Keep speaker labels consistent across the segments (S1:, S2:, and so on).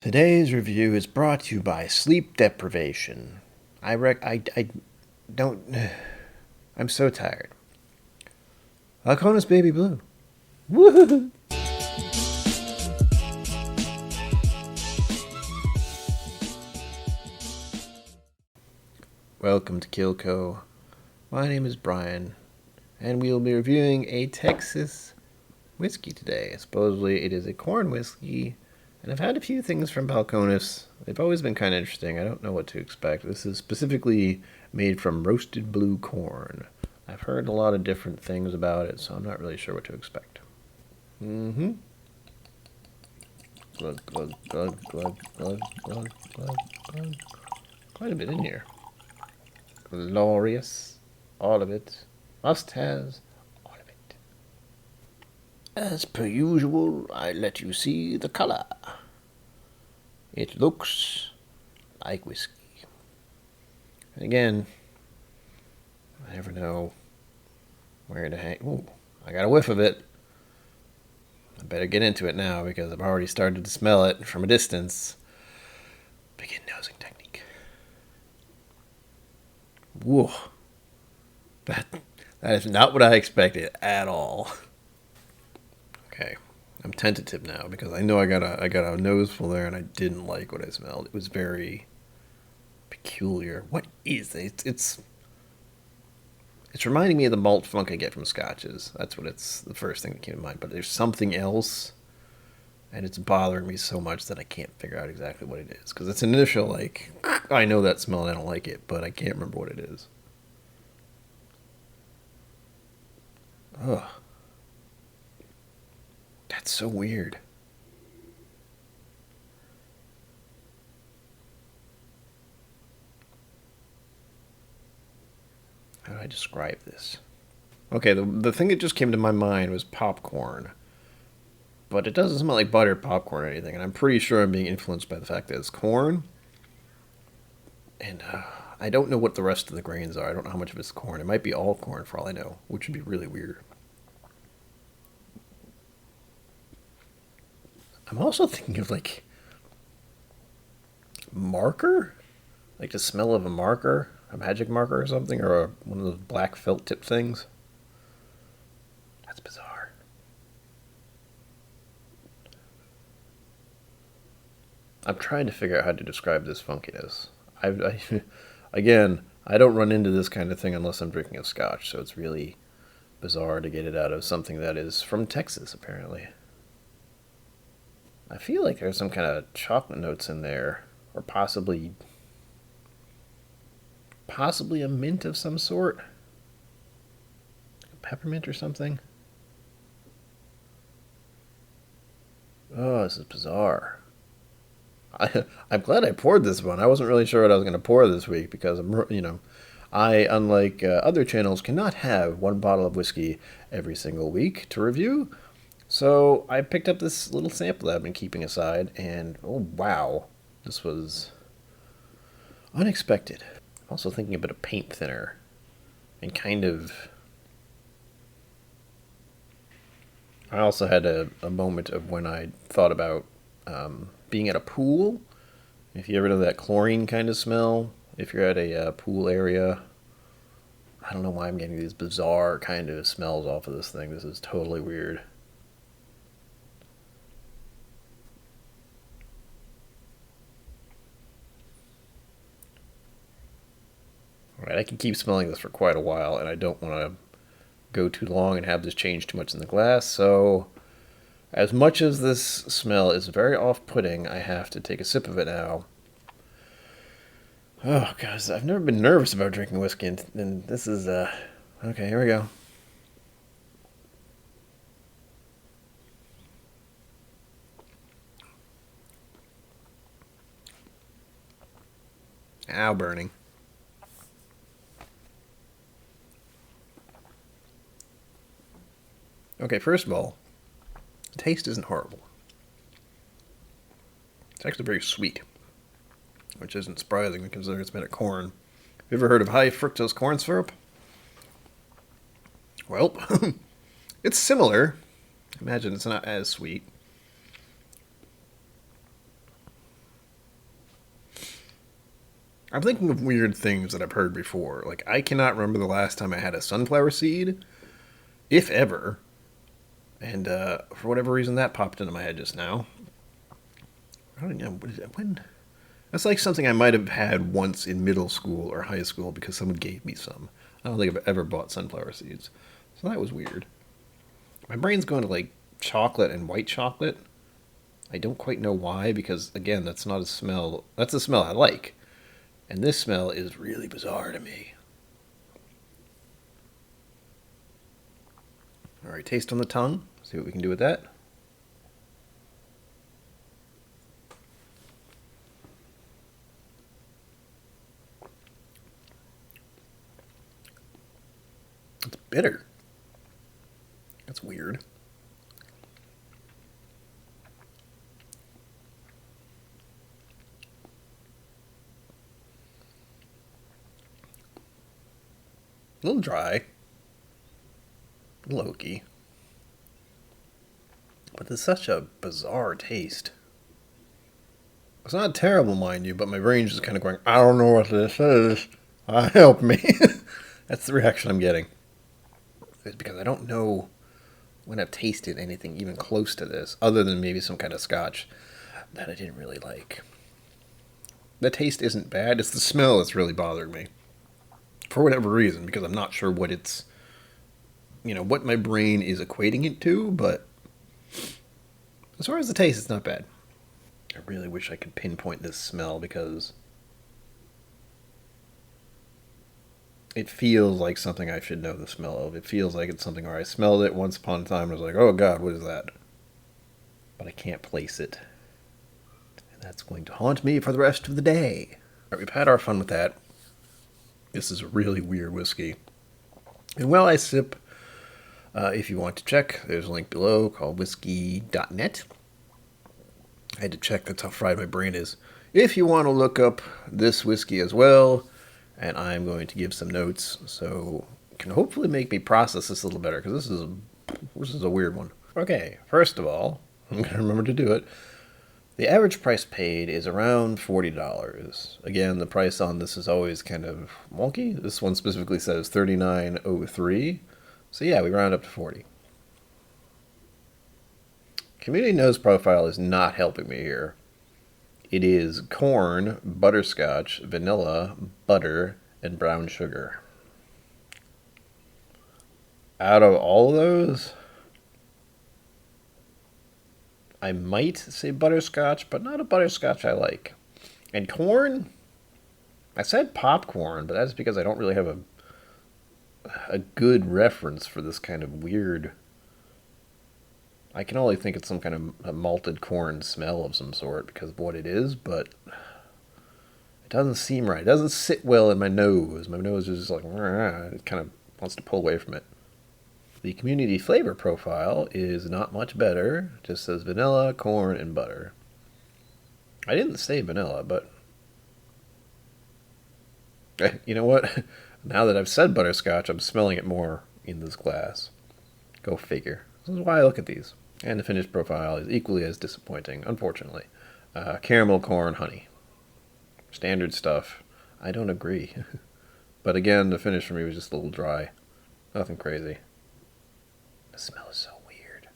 S1: Today's review is brought to you by sleep deprivation. I don't. I'm so tired. Balcones Baby Blue. Woohoo! Welcome to KIllco. My name is Brian, and we will be reviewing a Texas whiskey today. Supposedly, it is a corn whiskey. And I've had a few things from Balcones. They've always been kind of interesting. I don't know what to expect. This is specifically made from roasted blue corn. I've heard a lot of different things about it, so I'm not really sure what to expect. Mm-hmm. Glug, glug, glug, glug, glug, glug, glug, glug. Quite a bit in here. Glorious. All of it. Must has. All of it. As per usual, I let you see the color. It looks like whiskey. And again, I never know where to hang. Ooh, I got a whiff of it. I better get into it now because I've already started to smell it from a distance. Begin nosing technique. Whoa. That is not what I expected at all. Okay. I'm tentative now because I know I got a nose full there and I didn't like what I smelled. It was very peculiar. What is it? It's reminding me of the malt funk I get from scotches. That's what it's the first thing that came to mind. But there's something else, and it's bothering me so much that I can't figure out exactly what it is. Because it's an initial like, I know that smell and I don't like it, but I can't remember what it is. Ugh. That's so weird. How do I describe this? Okay, the thing that just came to my mind was popcorn. But it doesn't smell like buttered popcorn or anything, and I'm pretty sure I'm being influenced by the fact that it's corn. And I don't know what the rest of the grains are. I don't know how much of it's corn. It might be all corn for all I know, which would be really weird. I'm also thinking of like marker? Like the smell of a marker? A magic marker or something? Or one of those black felt tip things? That's bizarre. I'm trying to figure out how to describe this funkiness. Again, I don't run into this kind of thing unless I'm drinking a scotch, so it's really bizarre to get it out of something that is from Texas, apparently. I feel like there's some kind of chocolate notes in there, or possibly a mint of some sort, peppermint or something. Oh, this is bizarre. I'm glad I poured this one. I wasn't really sure what I was going to pour this week because I, unlike other channels, cannot have one bottle of whiskey every single week to review. So I picked up this little sample that I've been keeping aside, and oh wow, this was unexpected. I'm also thinking a bit of paint thinner, and kind of. I also had a moment of when I thought about being at a pool. If you ever know that chlorine kind of smell, if you're at a pool area. I don't know why I'm getting these bizarre kind of smells off of this thing. This is totally weird. Alright, I can keep smelling this for quite a while, and I don't want to go too long and have this change too much in the glass, so as much as this smell is very off-putting, I have to take a sip of it now. Oh, guys, I've never been nervous about drinking whiskey, and this is, okay, here we go. Ow, burning. Okay, first of all, the taste isn't horrible. It's actually very sweet, which isn't surprising considering it's made of corn. Have you ever heard of high fructose corn syrup? Well, it's similar. Imagine it's not as sweet. I'm thinking of weird things that I've heard before. Like, I cannot remember the last time I had a sunflower seed, if ever. And for whatever reason, that popped into my head just now. I don't know. When? That's like something I might have had once in middle school or high school because someone gave me some. I don't think I've ever bought sunflower seeds. So that was weird. My brain's going to like chocolate and white chocolate. I don't quite know why because, again, that's not a smell. That's a smell I like. And this smell is really bizarre to me. All right, taste on the tongue. See what we can do with that. It's bitter. That's weird. A little dry. A little oaky. But it's such a bizarre taste. It's not terrible, mind you, but my brain's just kind of going, I don't know what this is. Help me. That's the reaction I'm getting. It's because I don't know when I've tasted anything even close to this, other than maybe some kind of scotch that I didn't really like. The taste isn't bad, it's the smell that's really bothering me. For whatever reason, because I'm not sure what it's, what my brain is equating it to, but as far as the taste, it's not bad. I really wish I could pinpoint this smell because it feels like something I should know the smell of. It feels like it's something where I smelled it once upon a time and I was like, oh God, what is that? But I can't place it. And that's going to haunt me for the rest of the day. All right, we've had our fun with that. This is a really weird whiskey. And while I sip, if you want to check, there's a link below called whiskey.net. I had to check, that's how fried my brain is. If you want to look up this whiskey as well, and I'm going to give some notes, so it can hopefully make me process this a little better, because this is a weird one. Okay, first of all, I'm going to remember to do it. The average price paid is around $40. Again, the price on this is always kind of wonky. This one specifically says $39.03. So yeah, we round up to 40. Community nose profile is not helping me here. It is corn, butterscotch, vanilla, butter, and brown sugar. Out of all of those, I might say butterscotch, but not a butterscotch I like. And corn? I said popcorn, but that's because I don't really have a good reference for this kind of weird... I can only think it's some kind of a malted corn smell of some sort because of what it is, but it doesn't seem right. It doesn't sit well in my nose. My nose is just like, it kind of wants to pull away from it. The community flavor profile is not much better. It just says vanilla, corn, and butter. I didn't say vanilla, but you know what? Now that I've said butterscotch, I'm smelling it more in this glass. Go figure. This is why I look at these. And the finished profile is equally as disappointing, unfortunately. Caramel, corn, honey. Standard stuff. I don't agree. But again, the finish for me was just a little dry. Nothing crazy. The smell is so weird.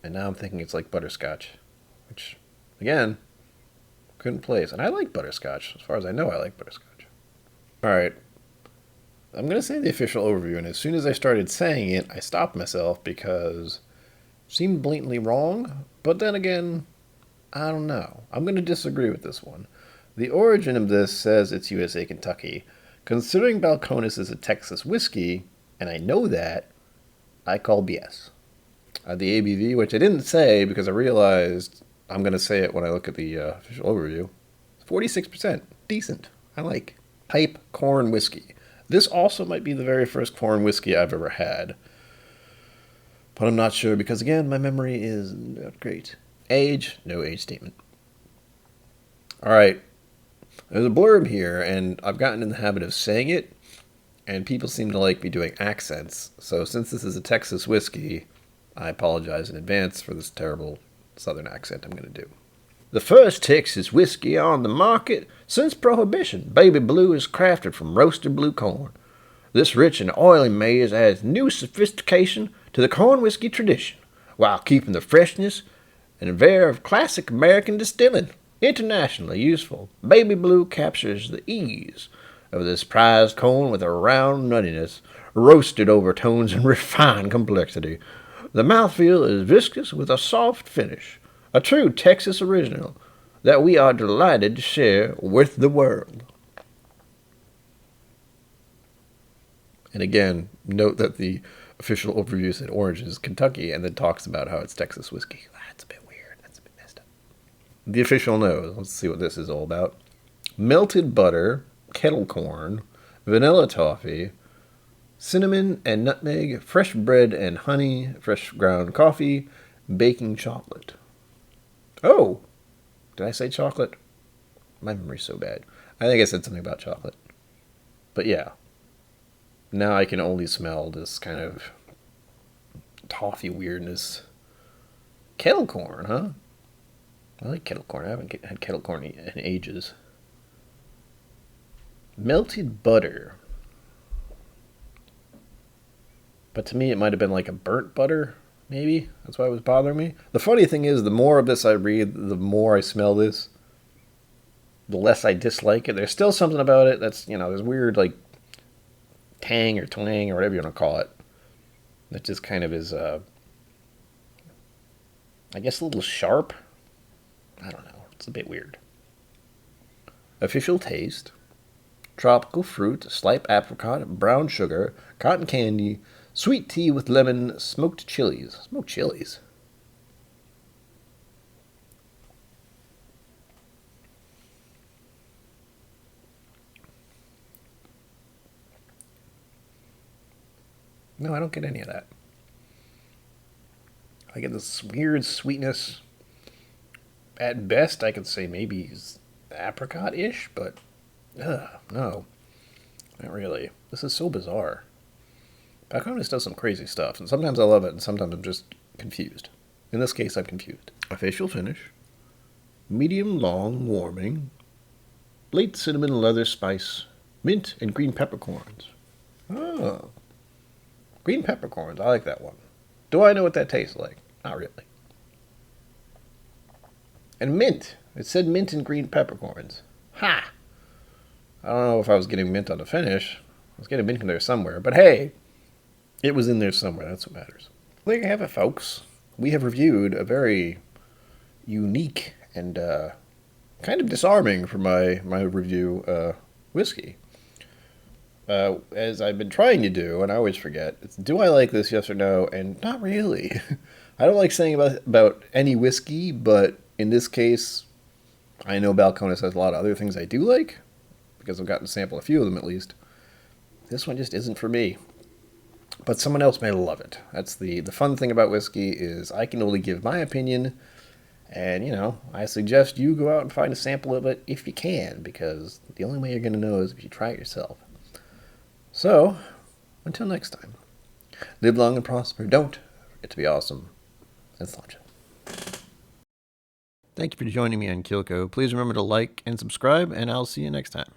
S1: And now I'm thinking it's like butterscotch. Which, again, couldn't place. And I like butterscotch. As far as I know, I like butterscotch. Alright. I'm going to say the official overview, and as soon as I started saying it, I stopped myself because it seemed blatantly wrong, but then again, I don't know. I'm going to disagree with this one. The origin of this says it's USA, Kentucky. Considering Balcones is a Texas whiskey, and I know that, I call BS. The ABV, which I didn't say because I realized I'm going to say it when I look at the official overview, 46%. Decent. I like. Pipe corn whiskey. This also might be the very first corn whiskey I've ever had. But I'm not sure because, again, my memory is not great. Age, no age statement. Alright, there's a blurb here, and I've gotten in the habit of saying it, and people seem to like me doing accents. So since this is a Texas whiskey, I apologize in advance for this terrible southern accent I'm going to do. The first Texas whiskey on the market since Prohibition, Baby Blue is crafted from roasted blue corn. This rich and oily maize adds new sophistication to the corn whiskey tradition, while keeping the freshness and veer of classic American distilling. Internationally useful, Baby Blue captures the ease of this prized corn with a round nuttiness, roasted overtones, and refined complexity. The mouthfeel is viscous with a soft finish, a true Texas original that we are delighted to share with the world. And again, note that the official overview said orange is Kentucky and then talks about how it's Texas whiskey. That's a bit weird. That's a bit messed up. The official knows. Let's see what this is all about. Melted butter, kettle corn, vanilla toffee, cinnamon and nutmeg, fresh bread and honey, fresh ground coffee, baking chocolate. Oh, did I say chocolate? My memory's so bad. I think I said something about chocolate. But yeah. Now I can only smell this kind of toffee weirdness. Kettle corn, huh? I like kettle corn. I haven't had kettle corn in ages. Melted butter. But to me, it might have been like a burnt butter, maybe. That's why it was bothering me. The funny thing is, the more of this I read, the more I smell this, the less I dislike it. There's still something about it that's, there's weird, like, tang or twang or whatever you want to call it. That just kind of is, I guess, a little sharp. I don't know. It's a bit weird. Official taste. Tropical fruit, sliced apricot, brown sugar, cotton candy, sweet tea with lemon, smoked chilies. Smoked chilies? No, I don't get any of that. I get this weird sweetness. At best, I could say maybe apricot-ish, but no, not really. This is so bizarre. Balcones does some crazy stuff, and sometimes I love it, and sometimes I'm just confused. In this case, I'm confused. Official finish. Medium long warming. Late cinnamon leather spice. Mint and green peppercorns. Oh. Green peppercorns. I like that one. Do I know what that tastes like? Not really. And mint. It said mint and green peppercorns. Ha! I don't know if I was getting mint on the finish. I was getting mint in there somewhere. But hey, it was in there somewhere. That's what matters. There you have it, folks. We have reviewed a very unique and kind of disarming for my review whiskey. As I've been trying to do, and I always forget, it's, do I like this, yes or no? And not really. I don't like saying about any whiskey, but in this case, I know Balcones has a lot of other things I do like, because I've gotten to sample a few of them at least. This one just isn't for me. But someone else may love it. That's the fun thing about whiskey is I can only give my opinion, and, I suggest you go out and find a sample of it if you can, because the only way you're going to know is if you try it yourself. So, until next time, live long and prosper. Don't forget to be awesome. And launch it. Thank you for joining me on KIllco. Please remember to like and subscribe, and I'll see you next time.